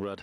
red.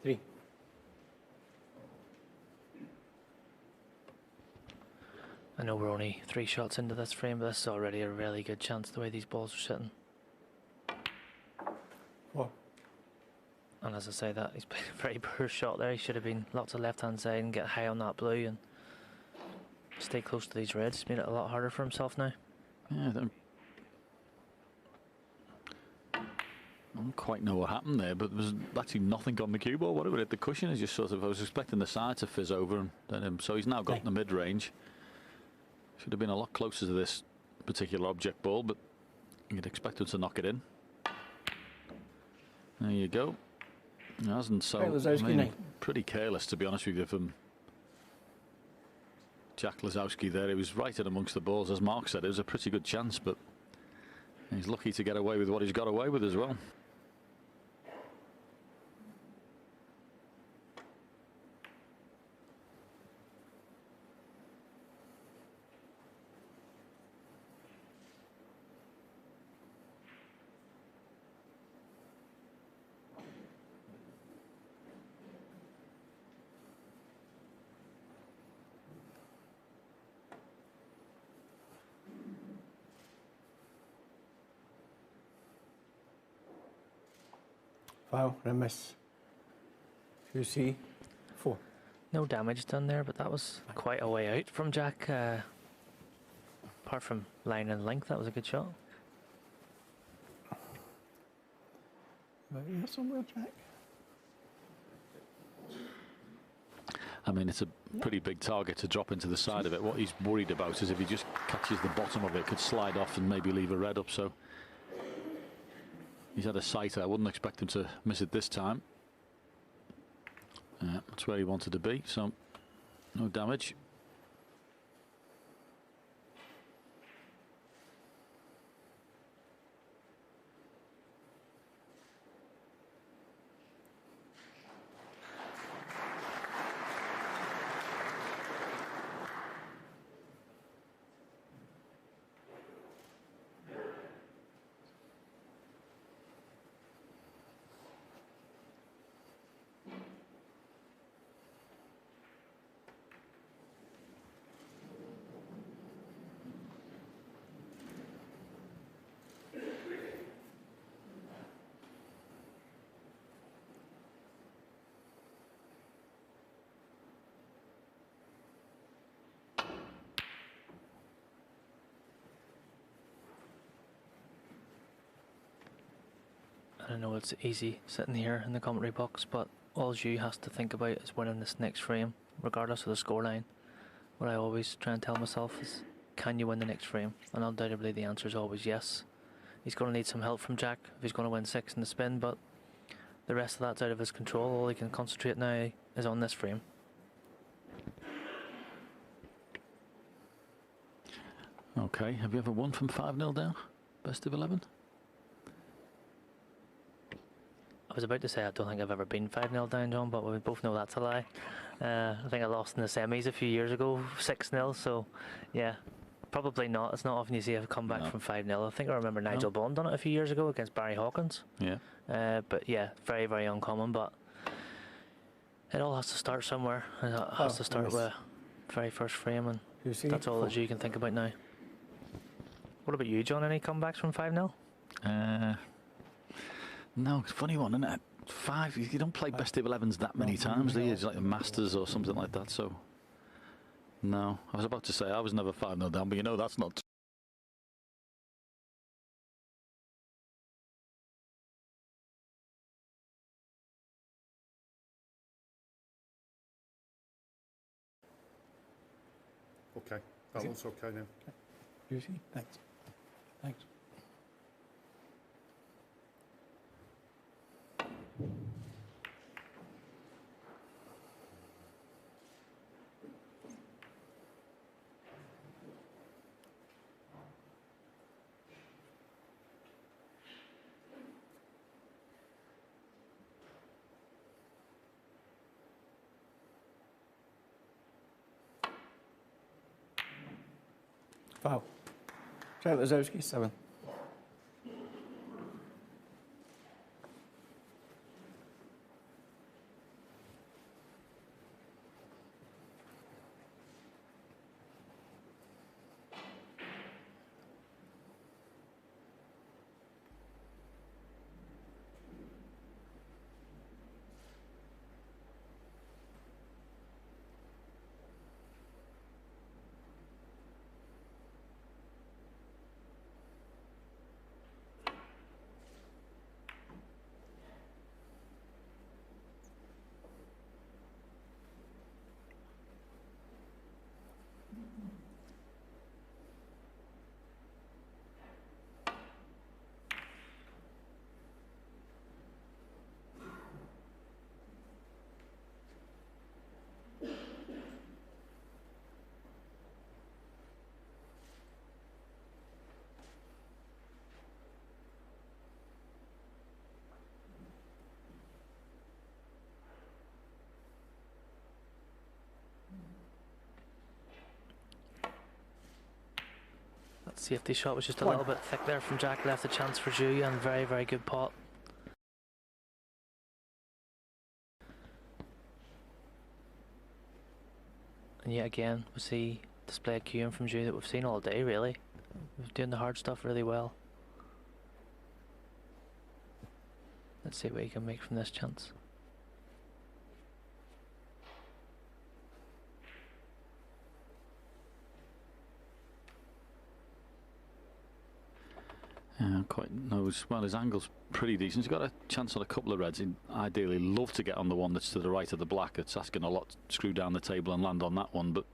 Three. I know we're only 3 shots into this frame, but this is already a really good chance the way these balls are sitting. Four. And as I say that, he's played a very poor shot there. He should have been lots of left-hand side and get high on that blue and stay close to these reds. He's made it a lot harder for himself now. Yeah, I don't quite know what happened there, but there was actually nothing on the cue ball. Whatever it hit the cushion is just sort of, I was expecting the side to fizz over and then so he's now got the mid-range. Should have been a lot closer to this particular object ball, but you'd expect him to knock it in. There you go. He hasn't, so Lisowski, I mean, pretty careless to be honest with you from Jack Lisowski there. He was right in amongst the balls, as Mark said. It was a pretty good chance, but he's lucky to get away with what he's got away with as well. Wow, I miss. You see, 4. No damage done there, but that was quite a way out from Jack. Apart from line and length, that was a good shot. Maybe somewhere, Jack. I mean, it's a pretty big target to drop into the side of it. What he's worried about is if he just catches the bottom of it, it could slide off and maybe leave a red up. So he's had a sighter. I wouldn't expect him to miss it this time. That's where he wanted to be, so no damage. I know it's easy sitting here in the commentary box, but all you has to think about is winning this next frame, regardless of the scoreline. What I always try and tell myself is, can you win the next frame? And undoubtedly the answer is always yes. He's going to need some help from Jack if he's going to win 6 in the spin, but the rest of that's out of his control. All he can concentrate now is on this frame. Okay, have you ever won from 5-0 down? Best of 11? I was about to say I don't think I've ever been 5-0 down, John, but we both know that's a lie. I think I lost in the semis a few years ago, 6-0, so yeah, probably not. It's not often you see a comeback from 5-0. I think I remember Nigel Bond done it a few years ago against Barry Hawkins. Yeah. But yeah, very, very uncommon, but it all has to start somewhere. It has to start with very first frame, and that's all that you can think about now. What about you, John? Any comebacks from 5-0? No, it's a funny one, isn't it? 5, you don't play best of 11s that many times, do you? It's like the Masters or something like that, so... No, I was about to say I was never 5-0 down, but you know that's not... Okay, that one's okay now. Lucy, thanks. Thanks. Foul. Try Lisowski, 7. That safety shot was just a little bit thick there from Jack, left a chance for Zhu, and very, very good pot. And yet again, we see display of cueing from Zhu that we've seen all day, really. He's doing the hard stuff really well. Let's see what he can make from this chance. Yeah, quite knows. Well, his angle's pretty decent. He's got a chance on a couple of reds. He'd ideally love to get on the one that's to the right of the black. It's asking a lot to screw down the table and land on that one, but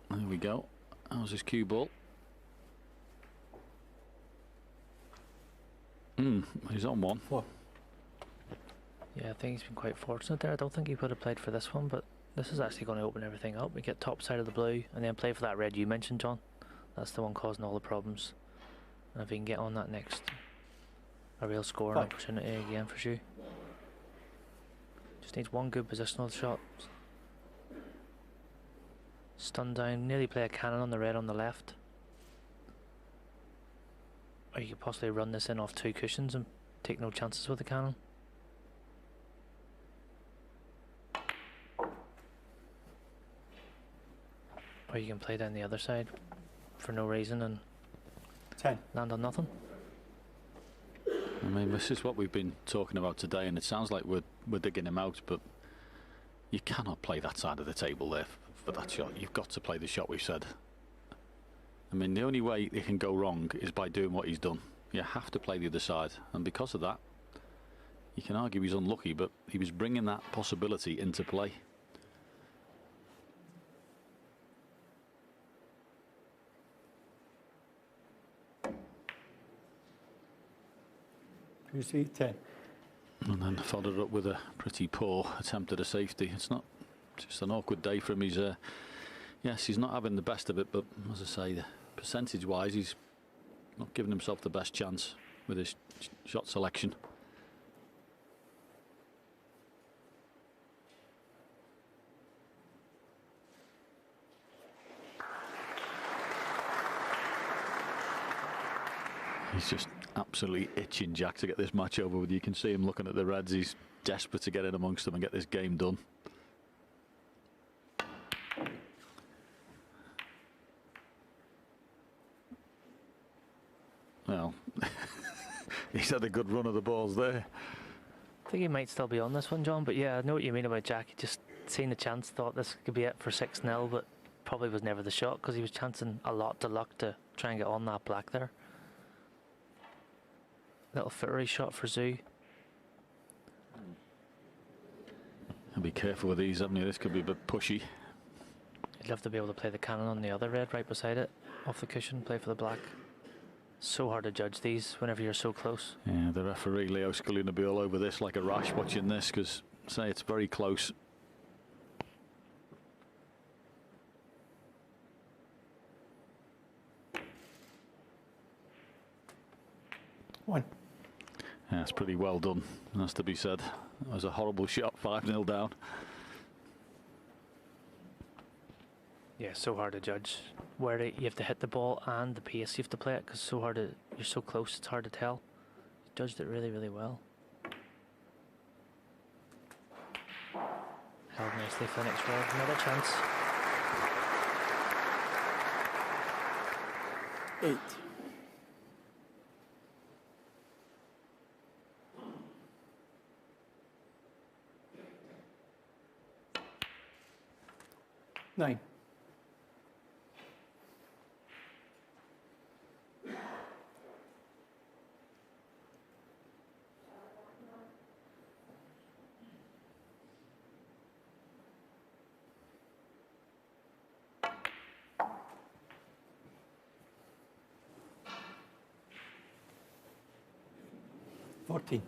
there we go. How's his cue ball? He's on one. 4. Yeah, I think he's been quite fortunate there. I don't think he would have played for this one, but this is actually going to open everything up. We get top side of the blue and then play for that red you mentioned, John. That's the one causing all the problems. And if he can get on that next, a real scoring opportunity again for you. Just needs one good positional shot. Stun down, nearly play a cannon on the red on the left. Or you could possibly run this in off 2 cushions and take no chances with the cannon. Or you can play down the other side for no reason and 10. land on nothing. I mean, this is what we've been talking about today, and it sounds like we're digging him out, but you cannot play that side of the table there for that shot. You've got to play the shot we've said. I mean, the only way it can go wrong is by doing what he's done. You have to play the other side, and because of that, you can argue he's unlucky, but he was bringing that possibility into play. You see, 10. And then followed up with a pretty poor attempt at a safety. It's not just an awkward day for him. He's yes, he's not having the best of it, but as I say, percentage-wise, he's not giving himself the best chance with his shot selection. He's just absolutely itching, Jack, to get this match over with. You can see him looking at the reds. He's desperate to get in amongst them and get this game done. Well, he's had a good run of the balls there. I think he might still be on this one, John, but yeah, I know what you mean about Jack. He just seen the chance, thought this could be it for 6-0, but probably was never the shot because he was chancing a lot to luck to try and get on that black there. Little footery shot for Zhu. And be careful with these, haven't you? This could be a bit pushy. I'd love to be able to play the cannon on the other red right beside it, off the cushion, play for the black. So hard to judge these whenever you're so close. Yeah, the referee Lisowski going to be all over this like a rash watching this, because say it's very close. One. Yeah, it's pretty well done, has to be said. That was a horrible shot, 5-0 down. Yeah, so hard to judge where you have to hit the ball and the pace you have to play it, because so hard to, you're so close, it's hard to tell. He judged it really, really well. Held nicely for the next round. Another chance. 8. Nine. Fourteen.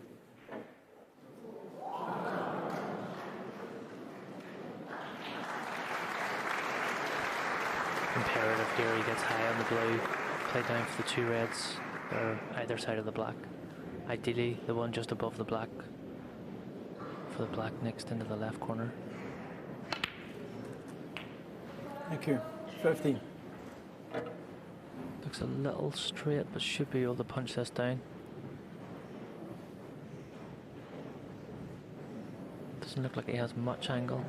Imperative here, he gets high on the blue, play down for the 2 reds, or either side of the black. Ideally, the one just above the black, for the black next into the left corner. Thank you. 15. Looks a little straight, but should be able to punch this down. Doesn't look like he has much angle.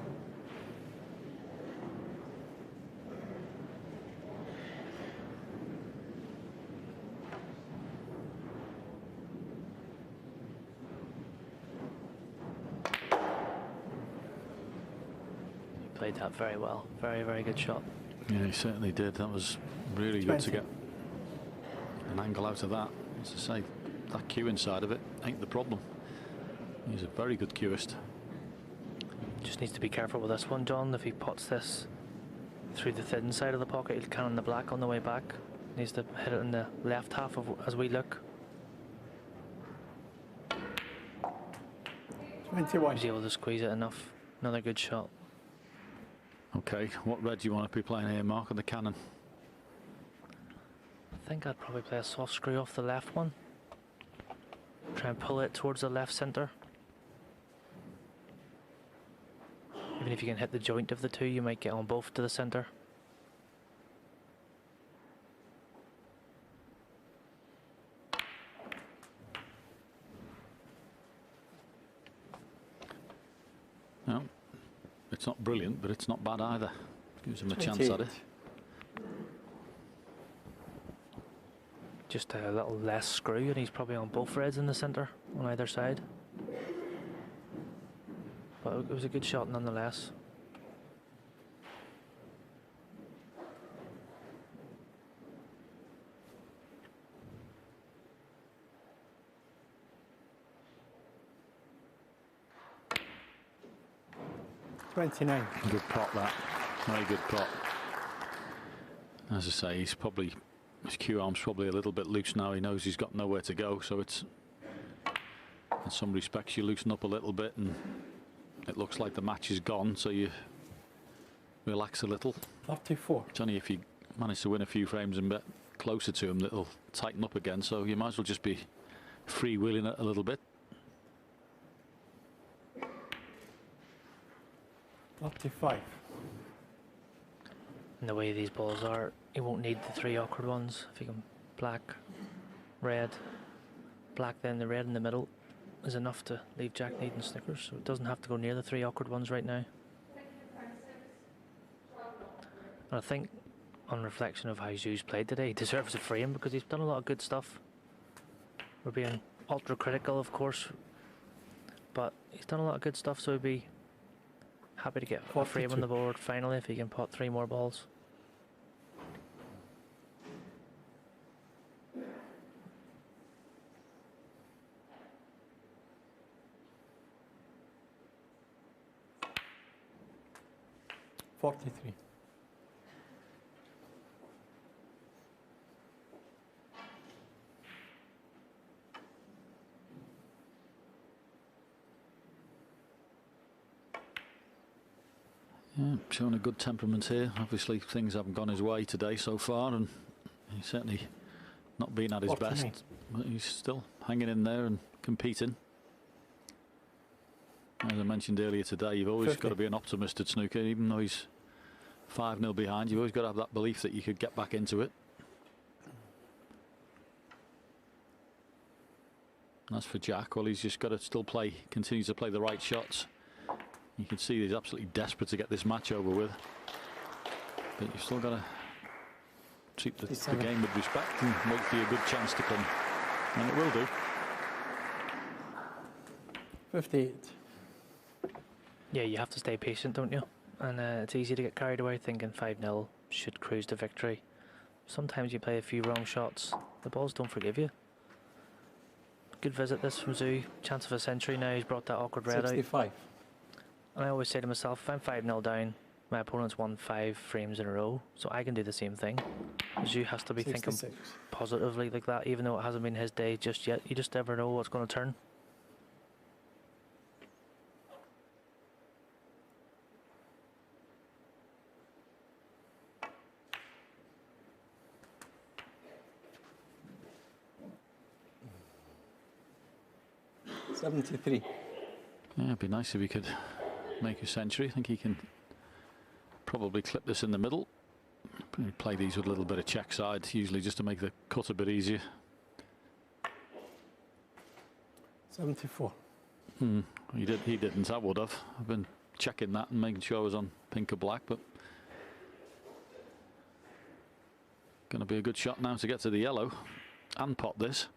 He played that very well. Very, very good shot. Yeah, he certainly did. That was really good to get an angle out of that. As I say, that cue inside of it ain't the problem. He's a very good cueist. Just needs to be careful with this one, John. If he puts this through the thin side of the pocket, he'll cannon the black on the way back. Needs to hit it in the left half of as we look. 21. He's able to squeeze it enough. Another good shot. Okay, what red do you want to be playing here, Mark, on the cannon? I think I'd probably play a soft screw off the left one. Try and pull it towards the left centre. Even if you can hit the joint of the 2, you might get on both to the centre. No, it's not brilliant, but it's not bad either. Gives him a chance at it. Just a little less screw, and he's probably on both reds in the centre on either side. But it was a good shot nonetheless. $29. Good pot, that. Very good pot. As I say, he's probably, his cue arm's probably a little bit loose now. He knows he's got nowhere to go, so it's, in some respects, you loosen up a little bit and it looks like the match is gone, so you relax a little. 34. It's only if you manage to win a few frames and get closer to him that it'll tighten up again, so you might as well just be freewheeling it a little bit. 35. And the way these balls are, he won't need the 3 awkward ones. If he can black, red, black, then the red in the middle is enough to leave Jack needing Snickers, so it doesn't have to go near the 3 awkward ones right now. And I think, on reflection of how Zhu's played today, he deserves a frame because he's done a lot of good stuff. We're being ultra critical, of course, but he's done a lot of good stuff, so he'd be happy to get a frame on the board finally if he can pot 3 more balls. $43. Yeah, showing a good temperament here. Obviously things haven't gone his way today so far, and he's certainly not been at his 49. best, but he's still hanging in there and competing. As I mentioned earlier today, you've always 50. got to be an optimist at snooker, even though he's 5-0 behind, you've always got to have that belief that you could get back into it. And as for Jack, well, he's just got to still play, continue to play the right shots. You can see he's absolutely desperate to get this match over with. But you've still got to treat the game with respect and wait for a good chance to come. And it will do. 58. Yeah, you have to stay patient, don't you? And it's easy to get carried away thinking 5-0 should cruise to victory. Sometimes you play a few wrong shots, the balls don't forgive you. Good visit this from Zoo. Chance of a century now. He's brought that awkward red 65. out. And I always say to myself, if I'm 5-0 down, my opponent's won 5 frames in a row, so I can do the same thing. Zoo has to be 66. thinking positively like that, even though it hasn't been his day just yet. You just never know what's going to turn. $73. Yeah, it'd be nice if he could make a century. I think he can probably clip this in the middle. Play these with a little bit of check side, usually just to make the cut a bit easier. 74. He didn't. I would have. I've been checking that and making sure I was on pink or black, but going to be a good shot now to get to the yellow and pot this.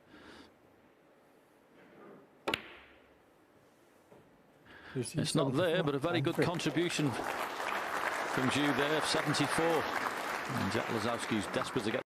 It's not there, but a very good contribution from Jude there, 74. And Jack Lisowski's desperate to get